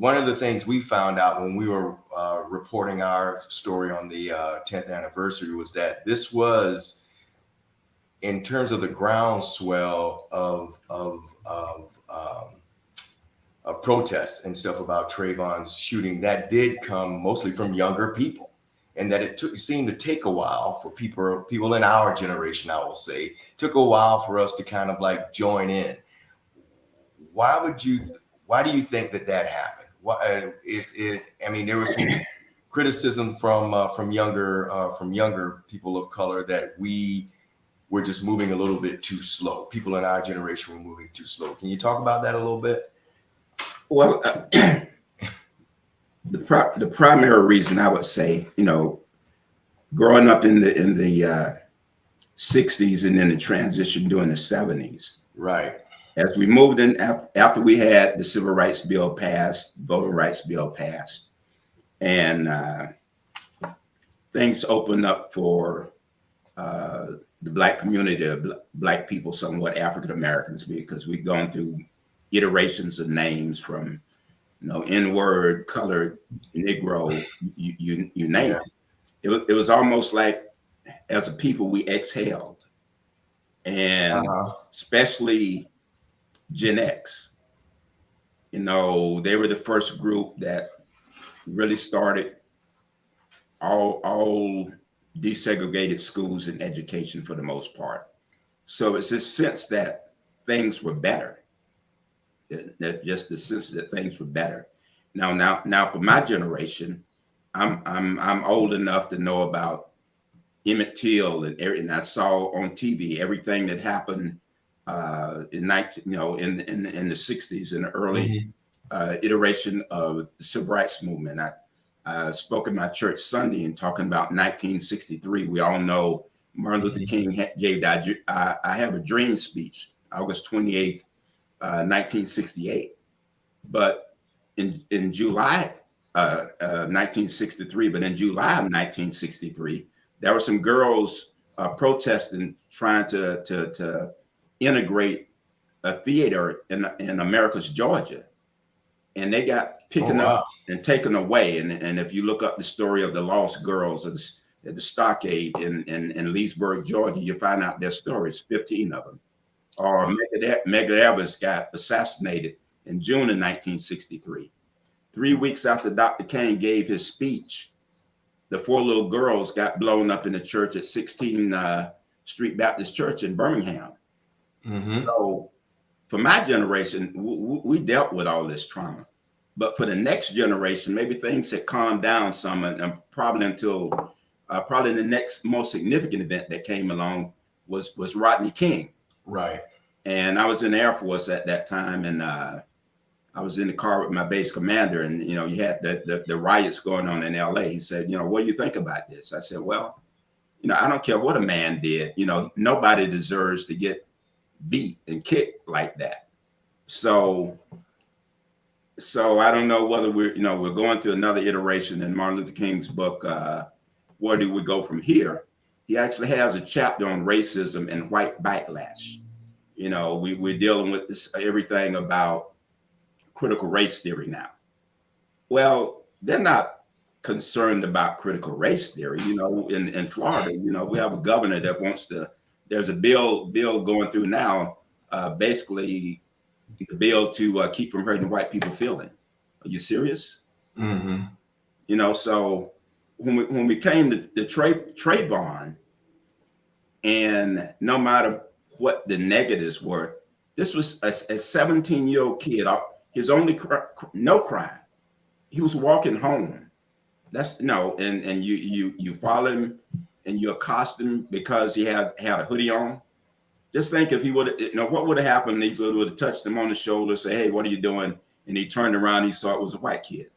one of the things we found out when we were reporting our story on the 10th anniversary was that this was, in terms of the groundswell of protests and stuff about Trayvon's shooting, that did come mostly from younger people, and that it seemed to take a while for people in our generation, I will say, took a while for us to kind of like join in. Why do you think that happened? I mean, there was some criticism from younger people of color that we were just moving a little bit too slow. People in our generation were moving too slow. Can you talk about that a little bit? Well, the primary reason I would say, growing up in the 60s and then the transition during the 70s. Right. As we moved in, after we had the Civil Rights Bill passed, Voting Rights Bill passed, and things opened up for the Black community, Black people, somewhat African Americans, because we've gone through iterations of names from, N-word, colored, Negro, you name it. It was almost like, as a people, we exhaled, and especially Gen X. They were the first group that really started all desegregated schools and education for the most part. So it's this sense that things were better. That just the sense that things were better. Now for my generation, I'm old enough to know about Emmett Till and I saw on TV everything that happened in the 60s, in the early iteration of the Civil Rights Movement. I spoke in my church Sunday and talking about 1963. We all know Martin Luther King gave that I Have a Dream speech, August 28th, 1968. But in July 1963, but in July of 1963, there were some girls protesting, trying to integrate a theater in Americus, Georgia, and they got picking up and taken away. And if you look up the story of the lost girls at the stockade in Leesburg, Georgia, you find out their stories, 15 of them. Or Medgar Evers got assassinated in June of 1963. 3 weeks after Dr. King gave his speech, the 4 little girls got blown up in the church at 16 Street Baptist Church in Birmingham. So for my generation, we dealt with all this trauma. But for the next generation, maybe things had calmed down some, and probably until probably the next most significant event that came along was Rodney King. Right. And I was in the Air Force at that time, and I was in the car with my base commander, and you had the riots going on in LA. He said, what do you think about this? I said, well, I don't care what a man did. Nobody deserves to get beat and kicked like that. So I don't know whether we're going through another iteration in Martin Luther King's book, Where Do We Go From Here? He actually has a chapter on racism and white backlash. We're dealing with this, everything about critical race theory now. Well, they're not concerned about critical race theory. In Florida, we have a governor that wants to, there's a bill going through now, basically the bill to keep from hurting white people feeling. Are you serious? So when we came to Trayvon, and no matter what the negatives were, this was a 17-year-old kid. His only no crime. He was walking home. That's and you follow him and you accost him because he had a hoodie on. Just think if he would have, what would have happened if he would have touched him on the shoulder, say, hey, what are you doing? And he turned around, he saw it was a white kid.